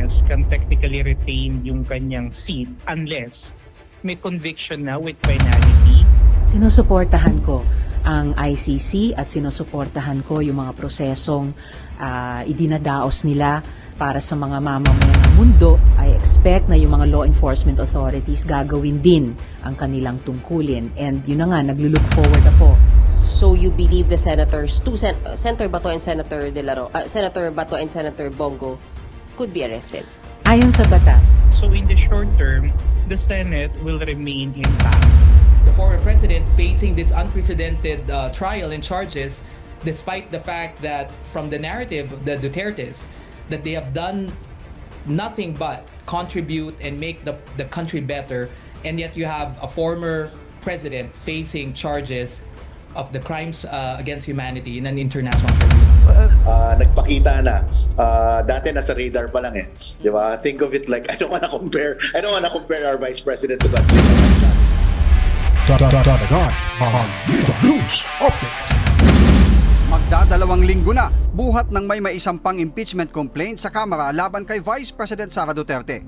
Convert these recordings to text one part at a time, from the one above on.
arrest can technically retain yung kanyang seat unless may conviction na with finality. Sinusuportahan ko ang ICC at sinusuportahan ko yung mga prosesong idinadaos nila para sa mga mamamayan ng mundo. I expect na yung mga law enforcement authorities gagawin din ang kanilang tungkulin. And yun na nga, naglulook forward ako. So you believe the senators, Senator Bato and Senator Senator Bato and Senator Bongo could be arrested? Ayon sa batas, So in the short term, the Senate will remain intact. The former president facing this unprecedented trial and charges, despite the fact that from the narrative of the Dutertes, that they have done nothing but contribute and make the country better, and yet you have a former president facing charges of the crimes against humanity in an international tribunal. Nagpakita na. Dati nasa radar pa lang eh. Di ba? Think of it like, I don't wanna compare our vice president to that. Dadagan, Balita News Update. Magdadalawang linggo na, buhat ng may maisampang impeachment complaint sa Kamara laban kay Vice President Sara Duterte.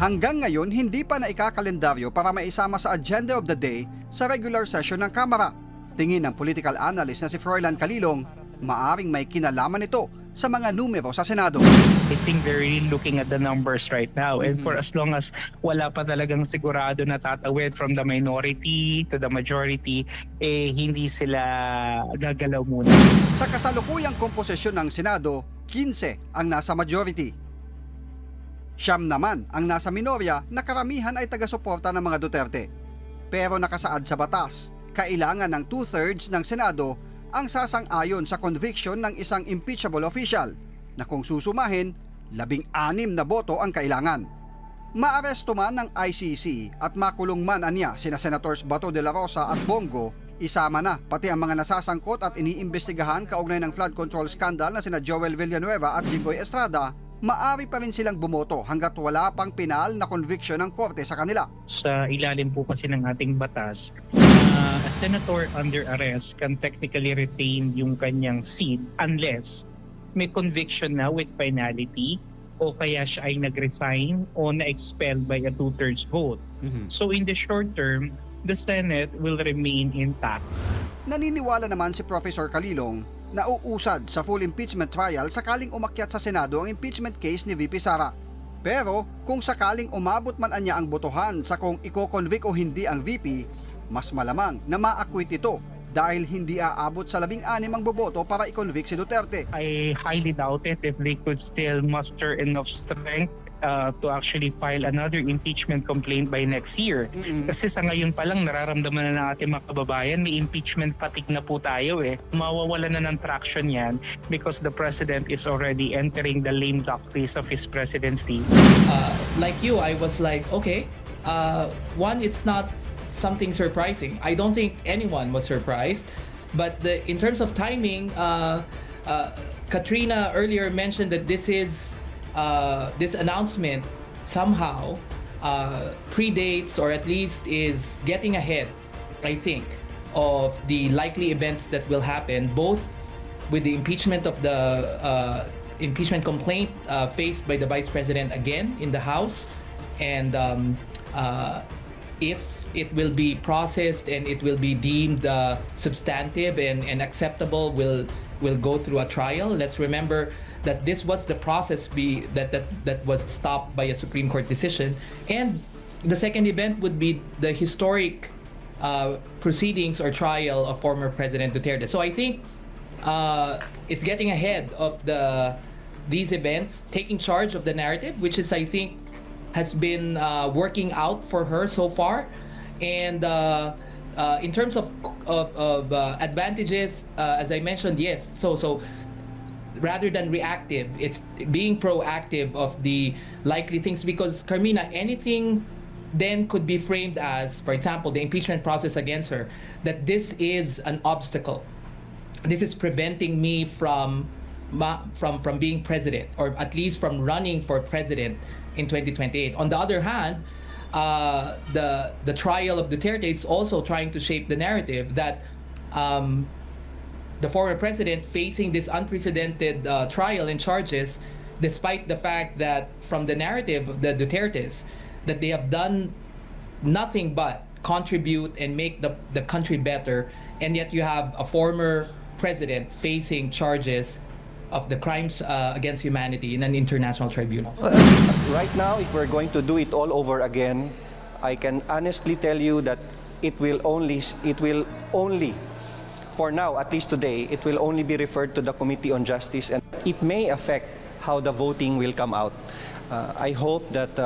Hanggang ngayon, hindi pa naikakalendaryo para maisama sa agenda of the day sa regular session ng Kamara. Tingin ng political analyst na si Froilan Calilong, maaring may kinalaman ito sa mga numero sa Senado. I think they're really looking at the numbers right now. And for as long as wala pa talagang sigurado na tatawid from the minority to the majority, hindi sila gagalaw muna. Sa kasalukuyang komposisyon ng Senado, 15 ang nasa majority. Siyam naman ang nasa minorya na karamihan ay taga-suporta ng mga Duterte. Pero nakasaad sa batas, kailangan ng 2/3 ng Senado ang sasang-ayon sa conviction ng isang impeachable official na kung susumahin, 16 na boto ang kailangan. Maaresto man ng ICC at makulong man anya sina Senators Bato de la Rosa at Bongo, isama na pati ang mga nasasangkot at iniimbestigahan kaugnay ng flood control scandal na sina Joel Villanueva at Jimboy Estrada, maari pa rin silang bumoto hanggat wala pang pinal na conviction ng korte sa kanila. Sa ilalim po kasi ng ating batas, a senator under arrest can technically retain yung kanyang seat unless may conviction na with finality o kaya siya ay nag-resign o na-expelled by a 2/3 vote. So in the short term, the Senate will remain intact. Naniniwala naman si Professor Calilong na uusad sa full impeachment trial sakaling umakyat sa Senado ang impeachment case ni VP Sara. Pero kung sakaling umabot man anya ang botohan sa kung iko-convict o hindi ang VP, mas malamang na ma-acquit ito dahil hindi aabot sa 16 ang boboto para i-convict si Duterte. I highly doubt it if they could still muster enough strength to actually file another impeachment complaint by next year. Kasi sa ngayon pa lang nararamdaman na ng ating mga kababayan, may impeachment fatigue na po tayo eh. Mawawala na ng traction yan because the president is already entering the lame duck phase of his presidency. Like you, I was like, okay, one, it's not something surprising. I don't think anyone was surprised, but in terms of timing, Katrina earlier mentioned that this announcement somehow predates or at least is getting ahead, I think, of the likely events that will happen, both with the impeachment of the impeachment complaint faced by the Vice President again in the House, and if it will be processed and it will be deemed substantive and acceptable, will go through a trial. Let's remember that this was the process that was stopped by a Supreme Court decision. And the second event would be the historic proceedings or trial of former President Duterte. So I think it's getting ahead of these events, taking charge of the narrative, which is, I think, has been working out for her so far. And in terms of advantages, as I mentioned, yes. So rather than reactive, it's being proactive of the likely things, because Carmina, anything then could be framed as, for example, the impeachment process against her, that this is an obstacle. This is preventing me from being president, or at least from running for president in 2028. On the other hand, the trial of Duterte is also trying to shape the narrative that the former president facing this unprecedented trial and charges, despite the fact that from the narrative of the Dutertes, that they have done nothing but contribute and make the country better, and yet you have a former president facing charges of the crimes against humanity in an international tribunal. Right now, if we're going to do it all over again, I can honestly tell you that it will only, for now, at least today, it will only be referred to the Committee on Justice, and it may affect how the voting will come out. I hope that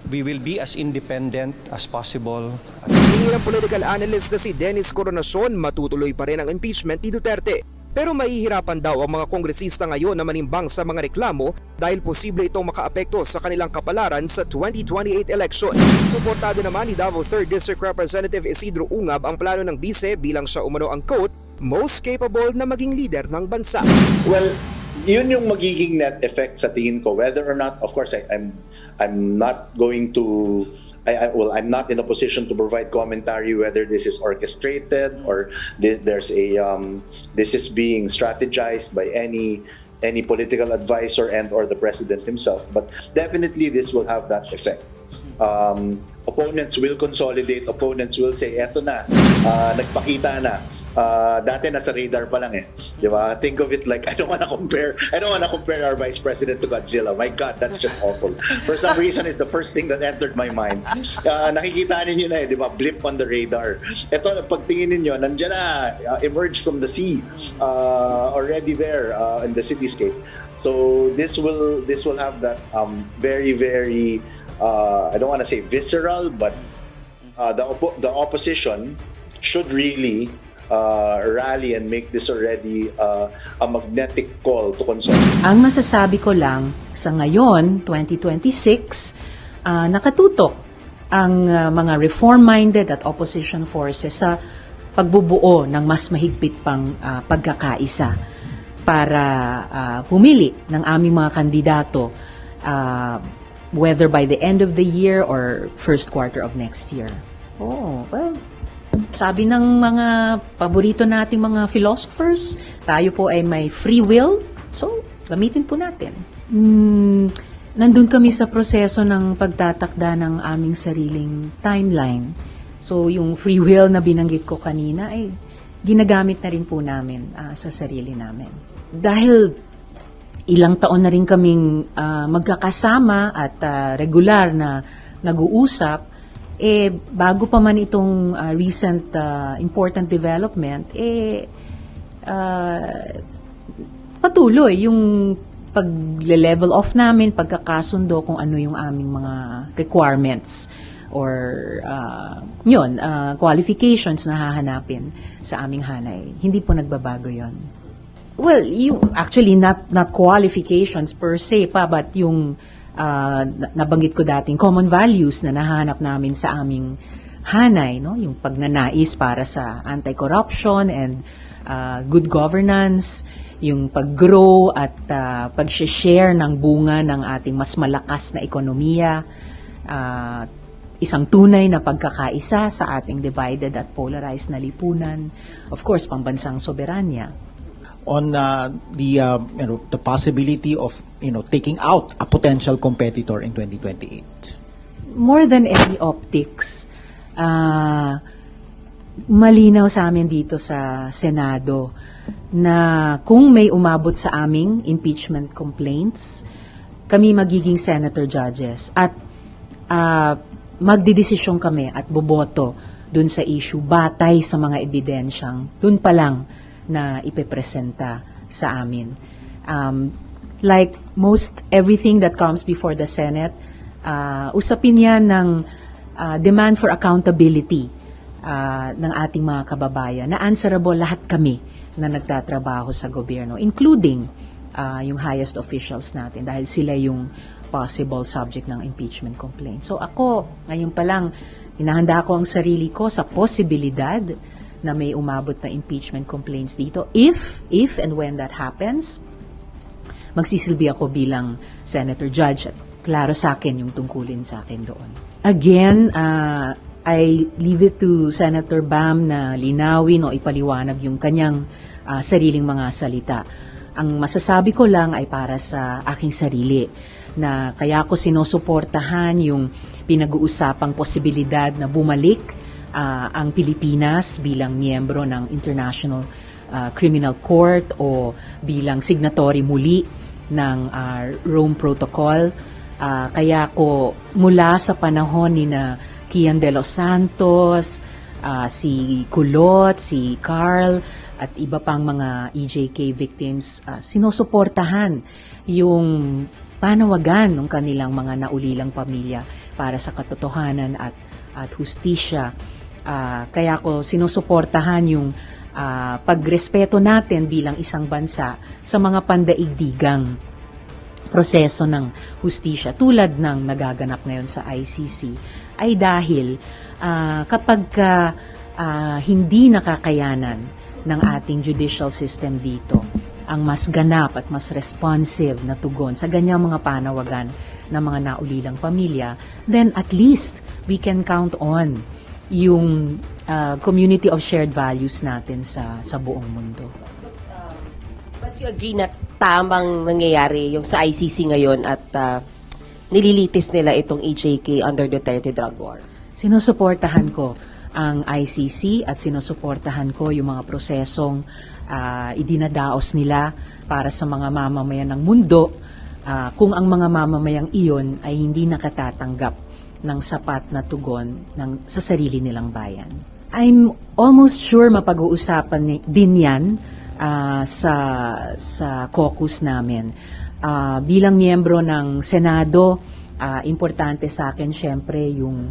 we will be as independent as possible. Tingin ng political analyst na si Dennis Coronacion, matutuloy pa rin ang impeachment ni Duterte. Pero mahihirapan daw ang mga kongresista ngayon na manimbang sa mga reklamo dahil posible itong makaapekto sa kanilang kapalaran sa 2028 election. Suportado naman ni Davao 3rd District Representative Isidro Ungab ang plano ng bise bilang siya umano ang quote, most capable na maging leader ng bansa. Well, yun yung magiging net effect sa tingin ko. Whether or not, of course, I'm not going to... I'm not in a position to provide commentary whether this is orchestrated or this is being strategized by any political advisor and or the president himself. But definitely this will have that effect. Opponents will consolidate. Opponents will say, eto na, nagpakita na. Dati nasa radar pa lang eh. Di ba? Think of it like, I don't wanna compare our Vice President to Godzilla. My God, that's just awful. For some reason, it's the first thing that entered my mind. Nakikita ninyo na eh, di ba? Blip on the radar. Ito, pagtingin ninyo, nandiyan na, emerged from the sea, already there in the cityscape. So this will have that very, very, I don't wanna say visceral, but the opposition should really rally and make this already a magnetic call to consolidate. Ang masasabi ko lang, sa ngayon, 2026, nakatutok ang mga reform-minded at opposition forces sa pagbubuo ng mas mahigpit pang pagkakaisa para pumili ng aming mga kandidato whether by the end of the year or first quarter of next year. Oh, well, sabi ng mga paborito nating mga philosophers, tayo po ay may free will, so gamitin po natin. Nandun kami sa proseso ng pagtatakda ng aming sariling timeline. So yung free will na binanggit ko kanina ay ginagamit na rin po namin sa sarili namin. Dahil ilang taon na rin kaming magkakasama at regular na nag-uusap, bago pa man itong recent important development, patuloy yung pag-level off namin, pagkakasundo kung ano yung aming mga requirements or qualifications na hahanapin sa aming hanay. Hindi po nagbabago yon. Well, actually not qualifications per se pa, but yung nabanggit ko dating common values na nahanap namin sa aming hanay, no? Yung pagnanais para sa anti-corruption and good governance, yung pag-grow at pag-share ng bunga ng ating mas malakas na ekonomiya, isang tunay na pagkakaisa sa ating divided at polarized na lipunan, of course, pambansang soberanya. On the possibility of taking out a potential competitor in 2028. More than any optics, malinaw sa amin dito sa Senado na kung may umabot sa aming impeachment complaints, kami magiging senator judges at magdidesisyon kami at boboto dun sa issue batay sa mga ebidensyang dun pa lang na ipepresenta sa amin. Like most everything that comes before the Senate, usapin yan ng demand for accountability ng ating mga kababayan, na answerable lahat kami na nagtatrabaho sa gobyerno, including yung highest officials natin, dahil sila yung possible subject ng impeachment complaint. So ako, ngayon pa lang, hinahanda ko ang sarili ko sa posibilidad na may umabot na impeachment complaints dito. If and when that happens, magsisilbi ako bilang senator judge at klaro sa akin yung tungkulin sa akin doon. Again, I leave it to Senator Bam na linawin o ipaliwanag yung kanyang sariling mga salita. Ang masasabi ko lang ay para sa aking sarili na kaya ko sinusuportahan yung pinag-uusapang posibilidad na bumalik ang Pilipinas bilang miyembro ng International Criminal Court o bilang signatory muli ng Rome Protocol. Kaya ko mula sa panahon ni na Kian de los Santos, si Kulot, si Carl, at iba pang mga EJK victims, sinusuportahan yung panawagan ng kanilang mga naulilang pamilya para sa katotohanan at hustisya. Kaya ko sinusuportahan yung pagrespeto natin bilang isang bansa sa mga pandaigdigang proseso ng hustisya tulad ng nagaganap ngayon sa ICC ay dahil kapag hindi nakakayanan ng ating judicial system dito ang mas ganap at mas responsive na tugon sa ganyang mga panawagan ng mga naulilang pamilya, then at least we can count on yung community of shared values natin sa buong mundo. But you agree na tamang nangyayari yung sa ICC ngayon at nililitis nila itong EJK under Duterte drug war? Sinusuportahan ko ang ICC at sinusuportahan ko yung mga prosesong idinadaos nila para sa mga mamamayan ng mundo kung ang mga mamamayang iyon ay hindi nakatatanggap ng sapat na tugon sa sarili nilang bayan. I'm almost sure mapag-uusapan din yan sa caucus namin. Bilang miyembro ng Senado, importante sa akin syempre yung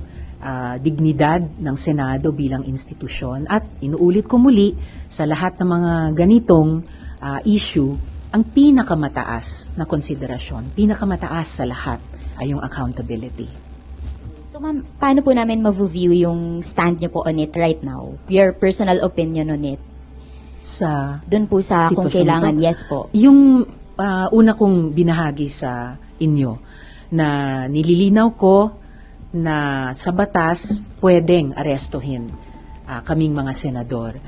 dignidad ng Senado bilang institusyon at inuulit ko muli sa lahat ng mga ganitong issue, ang pinakamataas na konsiderasyon, pinakamataas sa lahat ay yung accountability. So ma'am, paano po namin ma-view yung stand niyo po on it right now? Your personal opinion on it? Doon po sa kung sitwasyon kailangan, ito? yes po. Yung una kong binahagi sa inyo na nililinaw ko na sa batas pwedeng arestuhin kaming mga senador.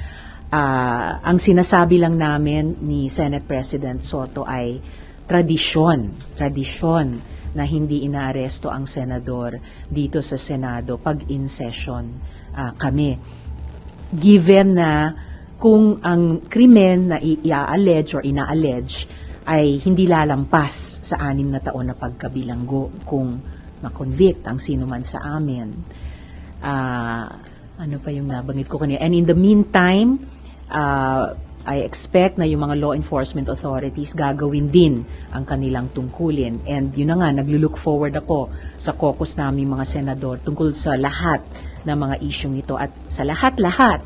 Ang sinasabi lang namin ni Senate President Soto ay tradisyon na hindi inaaresto ang senador dito sa Senado pag in session kami. Given na kung ang krimen na i-allege or ina-allege ay hindi lalampas sa 6 na taon na pagkabilanggo kung ma-convict ang sino man sa amin. Ano pa yung nabanggit ko kanina? And in the meantime, I expect na yung mga law enforcement authorities gagawin din ang kanilang tungkulin. And yun na nga, naglulook forward ako sa caucus namin mga senador tungkol sa lahat ng mga isyong ito. At sa lahat-lahat,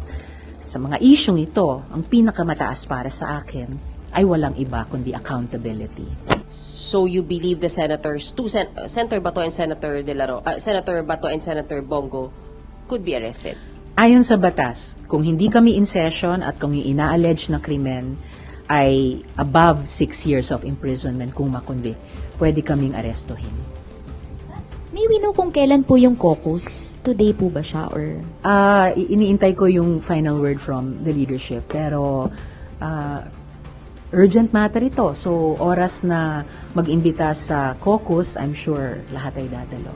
sa mga isyong ito, ang pinakamataas para sa akin ay walang iba kundi accountability. So you believe the senators, Senator Bato and Senator Senator Bato and Senator Bongo could be arrested? Ayon sa batas, kung hindi kami in session at kung yung ina-allege na krimen ay above 6 years of imprisonment kung makonvict, pwede kaming arestuhin. May we know kung kailan po yung caucus? Today po ba siya or? Iniintay ko yung final word from the leadership, pero urgent matter ito. So, oras na mag-imbita sa caucus, I'm sure lahat ay dadalo.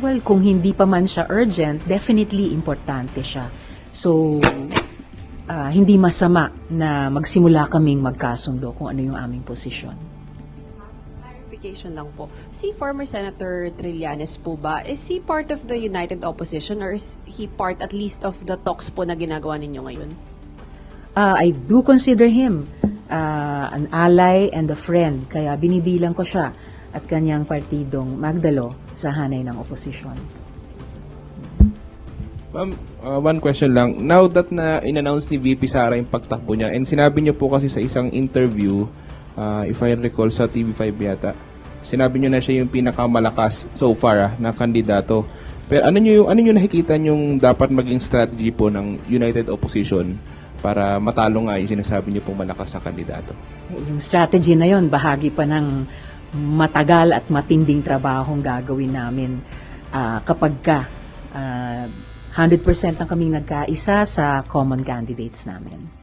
Well, kung hindi pa man siya urgent, definitely importante siya. So, hindi masama na magsimula kaming magkasundo kung ano yung aming posisyon. Lang po. Si former Senator Trillanes po ba, is he part of the United Opposition or is he part at least of the talks po na ginagawa ninyo ngayon? I do consider him an ally and a friend, kaya binibilang ko siya at kanyang partidong magdalo sa hanay ng oposisyon. Ma'am, one question lang. Now that na in-announce ni VP Sara yung pagtakbo niya, and sinabi niyo po kasi sa isang interview, if I recall sa TV5 yata, sinabi niyo na siya yung pinakamalakas so far na kandidato. Pero ano niyo nakikita yung dapat maging strategy po ng United Opposition para matalo nga yung sinasabi niyo pong malakas na kandidato? Yung strategy na yon bahagi pa ng matagal at matinding trabahong gagawin namin kapag 100% ang kaming nagkaisa sa common candidates namin.